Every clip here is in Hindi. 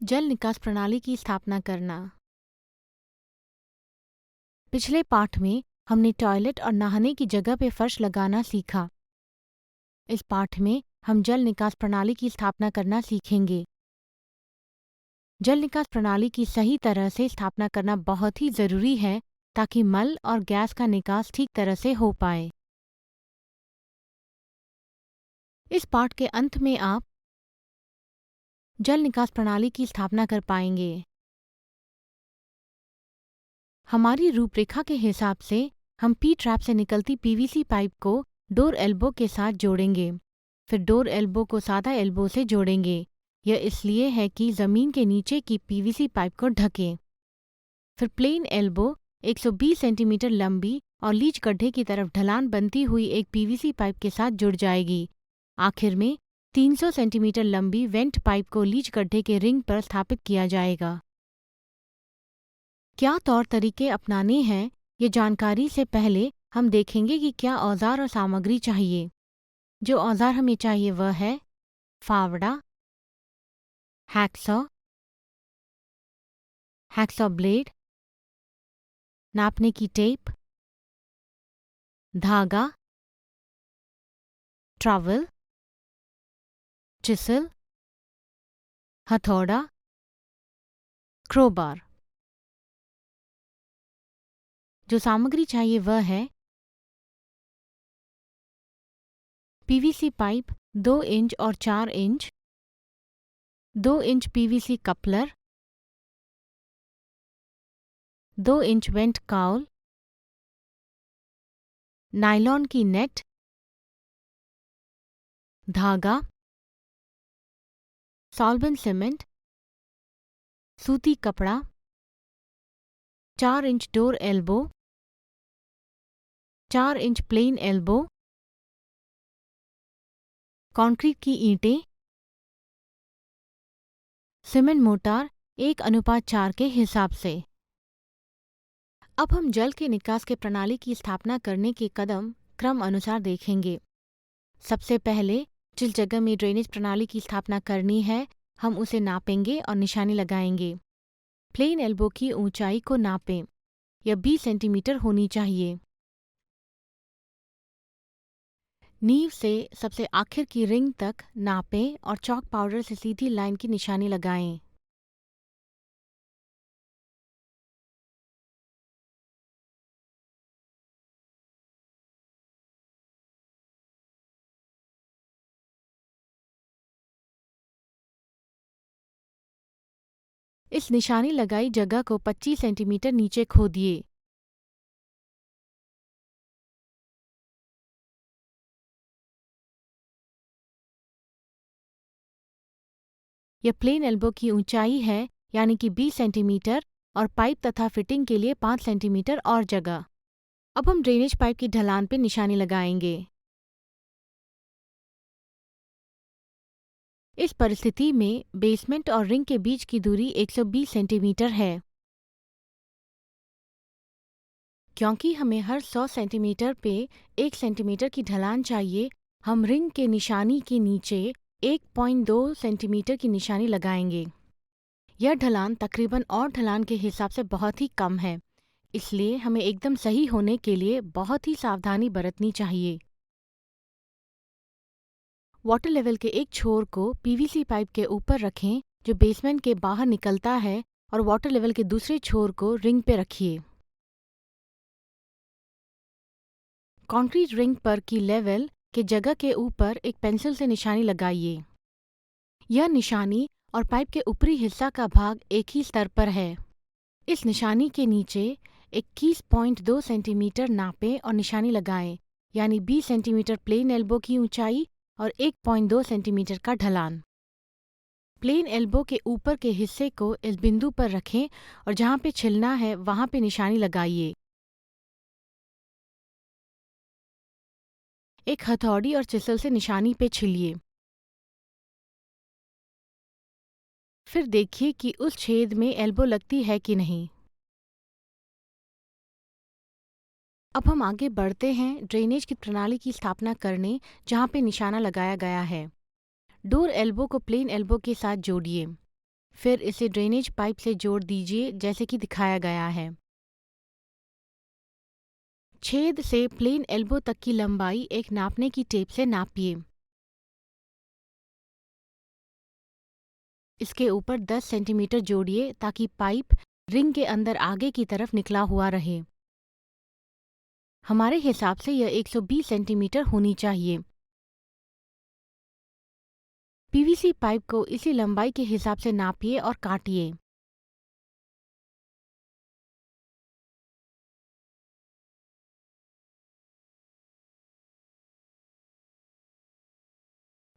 जल निकास प्रणाली की स्थापना करना। पिछले पाठ में हमने टॉयलेट और नहाने की जगह पे फर्श लगाना सीखा। इस पाठ में हम जल निकास प्रणाली की स्थापना करना सीखेंगे। जल निकास प्रणाली की सही तरह से स्थापना करना बहुत ही ज़रूरी है ताकि मल और गैस का निकास ठीक तरह से हो पाए। इस पाठ के अंत में आप जल निकास प्रणाली की स्थापना कर पाएंगे। हमारी रूपरेखा के हिसाब से हम पी ट्रैप से निकलती पीवीसी पाइप को डोर एल्बो के साथ जोड़ेंगे। फिर डोर एल्बो को सादा एल्बो से जोड़ेंगे। यह इसलिए है कि ज़मीन के नीचे की पीवीसी पाइप को ढकें। फिर प्लेन एल्बो 120 सेंटीमीटर लंबी और लीच गड्ढे की तरफ ढलान बनती हुई एक पीवीसी पाइप के साथ जुड़ जाएगी। आखिर में 300 सेंटीमीटर लंबी वेंट पाइप को लीच गड्ढे के रिंग पर स्थापित किया जाएगा। क्या तौर तरीके अपनाने हैं, ये जानकारी से पहले हम देखेंगे कि क्या औजार और सामग्री चाहिए। जो औजार हमें चाहिए वह है फावड़ा, हैक्सॉ, हैक्सॉ ब्लेड, नापने की टेप, धागा, ट्रैवल, चिसल, हथौड़ा, क्रोबार। जो सामग्री चाहिए वह है पीवीसी पाइप 2 इंच और 4 inch, 2 inch PVC coupler, 2 inch vent cowl, nylon की नेट, धागा, सॉल्वेंट सीमेंट, सूती कपड़ा, 4 inch door elbow, 4 inch plain elbow, concrete की ईंटें, सीमेंट मोटार 1:4 के हिसाब से। अब हम जल के निकास के प्रणाली की स्थापना करने के कदम क्रम अनुसार देखेंगे। सबसे पहले जिस जगह में ड्रेनेज प्रणाली की स्थापना करनी है हम उसे नापेंगे और निशानी लगाएंगे। प्लेन एल्बो की ऊंचाई को नापें। यह 20 सेंटीमीटर होनी चाहिए। नींव से सबसे आखिर की रिंग तक नापें और चॉक पाउडर से सीधी लाइन की निशानी लगाएं। इस निशानी लगाई जगह को 25 सेंटीमीटर नीचे खोदिए। यह प्लेन एल्बो की ऊंचाई है यानी कि 20 सेंटीमीटर और पाइप तथा फिटिंग के लिए 5 सेंटीमीटर और जगह। अब हम ड्रेनेज पाइप की ढलान पर निशानी लगाएंगे। इस परिस्थिति में बेसमेंट और रिंग के बीच की दूरी 120 सेंटीमीटर है। क्योंकि हमें हर 100 सेंटीमीटर पे 1 सेंटीमीटर की ढलान चाहिए, हम रिंग के निशानी के नीचे 1.2 सेंटीमीटर की निशानी लगाएंगे। यह ढलान तकरीबन और ढलान के हिसाब से बहुत ही कम है, इसलिए हमें एकदम सही होने के लिए बहुत ही सावधानी बरतनी चाहिए। वाटर लेवल के एक छोर को पीवीसी पाइप के ऊपर रखें जो बेसमेंट के बाहर निकलता है और वाटर लेवल के दूसरे छोर को रिंग पे रखिए। कंक्रीट रिंग पर की लेवल के जगह के ऊपर एक पेंसिल से निशानी लगाइए। यह निशानी और पाइप के ऊपरी हिस्सा का भाग एक ही स्तर पर है। इस निशानी के नीचे 21.2 सेंटीमीटर नापें और निशानी लगाएं, यानी 20 सेंटीमीटर प्लेन एल्बो की ऊंचाई और 1.2 सेंटीमीटर का ढलान। प्लेन एल्बो के ऊपर के हिस्से को इस बिंदु पर रखें और जहां पे छिलना है वहां पे निशानी लगाइए। एक हथौड़ी और चिसल से निशानी पे छिलिए। फिर देखिए कि उस छेद में एल्बो लगती है कि नहीं। अब हम आगे बढ़ते हैं ड्रेनेज की प्रणाली की स्थापना करने जहां पे निशाना लगाया गया है। डोर एल्बो को प्लेन एल्बो के साथ जोड़िए। फिर इसे ड्रेनेज पाइप से जोड़ दीजिए जैसे कि दिखाया गया है। छेद से प्लेन एल्बो तक की लंबाई एक नापने की टेप से नापिए। इसके ऊपर 10 सेंटीमीटर जोड़िए ताकि पाइप रिंग के अंदर आगे की तरफ निकला हुआ रहे। हमारे हिसाब से यह 120 सेंटीमीटर होनी चाहिए। पीवीसी पाइप को इसी लंबाई के हिसाब से नापिए और काटिए।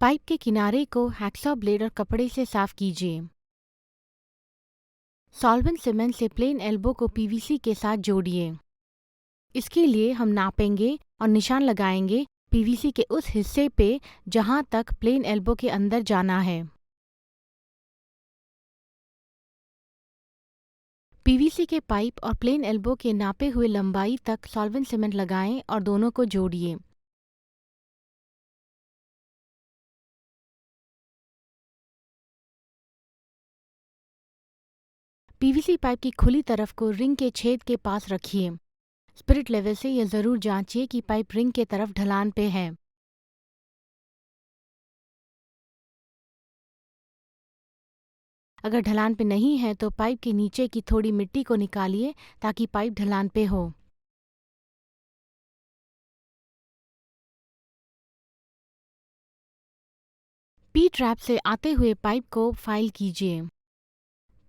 पाइप के किनारे को हैक्सॉ ब्लेड और कपड़े से साफ कीजिए। सॉल्वेंट सीमेंट से प्लेन एल्बो को पीवीसी के साथ जोड़िए। इसके लिए हम नापेंगे और निशान लगाएंगे पीवीसी के उस हिस्से पे जहां तक प्लेन एल्बो के अंदर जाना है। पीवीसी के पाइप और प्लेन एल्बो के नापे हुए लंबाई तक सॉल्वेंट सीमेंट लगाएं और दोनों को जोड़िए। पीवीसी पाइप की खुली तरफ को रिंग के छेद के पास रखिए। स्पिरिट लेवल से यह जरूर जांचिए कि पाइप रिंग के तरफ ढलान पे है। अगर ढलान पे नहीं है तो पाइप के नीचे की थोड़ी मिट्टी को निकालिए ताकि पाइप ढलान पे हो। पी ट्रैप से आते हुए पाइप को फाइल कीजिए।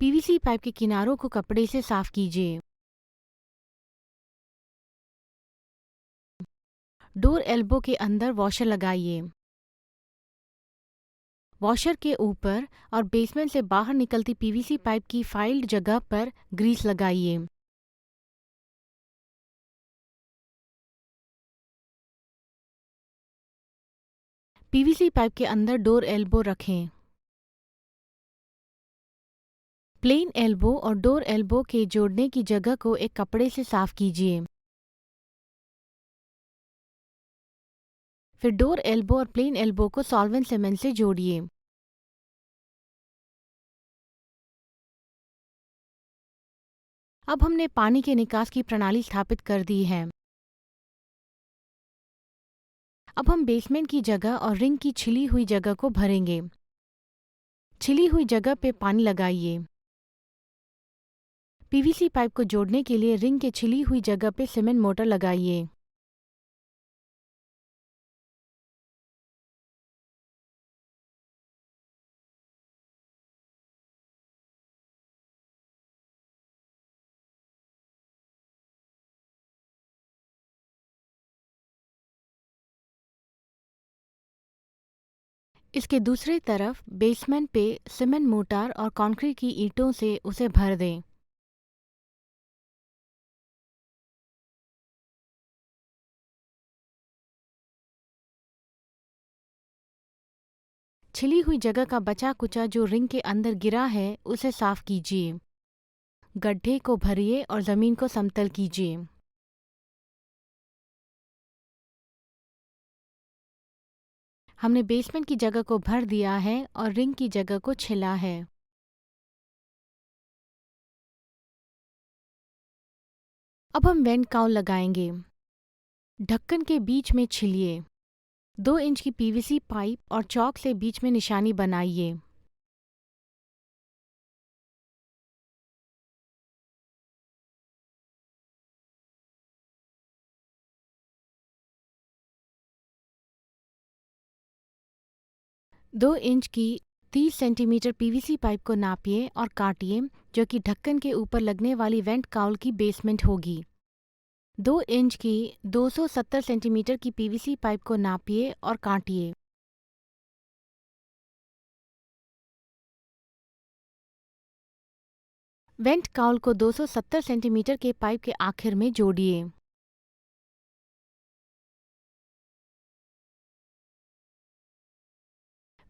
पीवीसी पाइप के किनारों को कपड़े से साफ कीजिए। डोर एल्बो के अंदर वॉशर लगाइए। वॉशर के ऊपर और बेसमेंट से बाहर निकलती पीवीसी पाइप की फाइल्ड जगह पर ग्रीस लगाइए। पीवीसी पाइप के अंदर डोर एल्बो रखें। प्लेन एल्बो और डोर एल्बो के जोड़ने की जगह को एक कपड़े से साफ कीजिए। फिर डोर एल्बो और प्लेन एल्बो को सॉल्वेंट सीमेंट से जोड़िए। अब हमने पानी के निकास की प्रणाली स्थापित कर दी है। अब हम बेसमेंट की जगह और रिंग की छिली हुई जगह को भरेंगे। छिली हुई जगह पे पानी लगाइए। पीवीसी पाइप को जोड़ने के लिए रिंग के छिली हुई जगह पे सीमेंट मोटर लगाइए। इसके दूसरी तरफ बेसमेंट पे सीमेंट मोटार और कंक्रीट की ईंटों से उसे भर दें। छिली हुई जगह का बचा कुचा जो रिंग के अंदर गिरा है उसे साफ कीजिए। गड्ढे को भरिए और जमीन को समतल कीजिए। हमने बेसमेंट की जगह को भर दिया है और रिंग की जगह को छिला है। अब हम वेंट काउल लगाएंगे। ढक्कन के बीच में छिलिए। 2 इंच की पीवीसी पाइप और चॉक से बीच में निशानी बनाइए। दो इंच की 30 सेंटीमीटर पीवीसी पाइप को नापिए और काटिए जो कि ढक्कन के ऊपर लगने वाली वेंट काउल की बेसमेंट होगी। 2 इंच की 270 सेंटीमीटर की पीवीसी पाइप को नापिए और काटिए। वेंट काउल को 270 सेंटीमीटर के पाइप के आखिर में जोड़िए।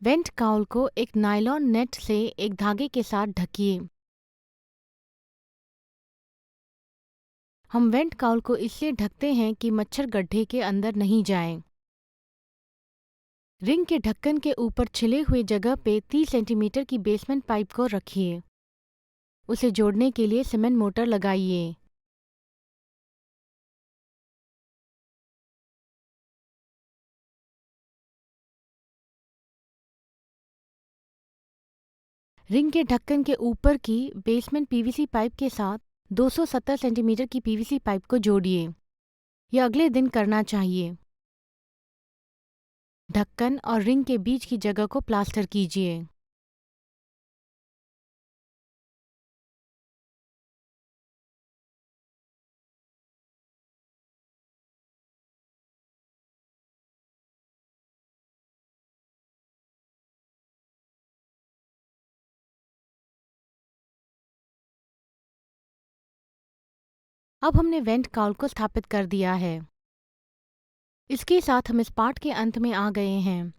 वेंट काउल को एक नायलॉन नेट से एक धागे के साथ ढकिए। हम वेंट काउल को इसलिए ढकते हैं कि मच्छर गड्ढे के अंदर नहीं जाएं। रिंग के ढक्कन के ऊपर छिले हुए जगह पे 30 सेंटीमीटर की बेसमेंट पाइप को रखिए। उसे जोड़ने के लिए सीमेंट मोटर लगाइए। रिंग के ढक्कन के ऊपर की बेसमेंट पीवीसी पाइप के साथ 270 सेंटीमीटर की पीवीसी पाइप को जोड़िए। यह अगले दिन करना चाहिए। ढक्कन और रिंग के बीच की जगह को प्लास्टर कीजिए। अब हमने वेंट काउल को स्थापित कर दिया है। इसके साथ हम इस पाठ के अंत में आ गए हैं।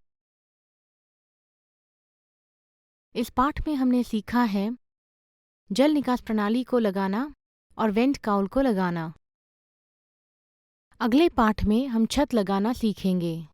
इस पाठ में हमने सीखा है जल निकास प्रणाली को लगाना और वेंट काउल को लगाना। अगले पाठ में हम छत लगाना सीखेंगे।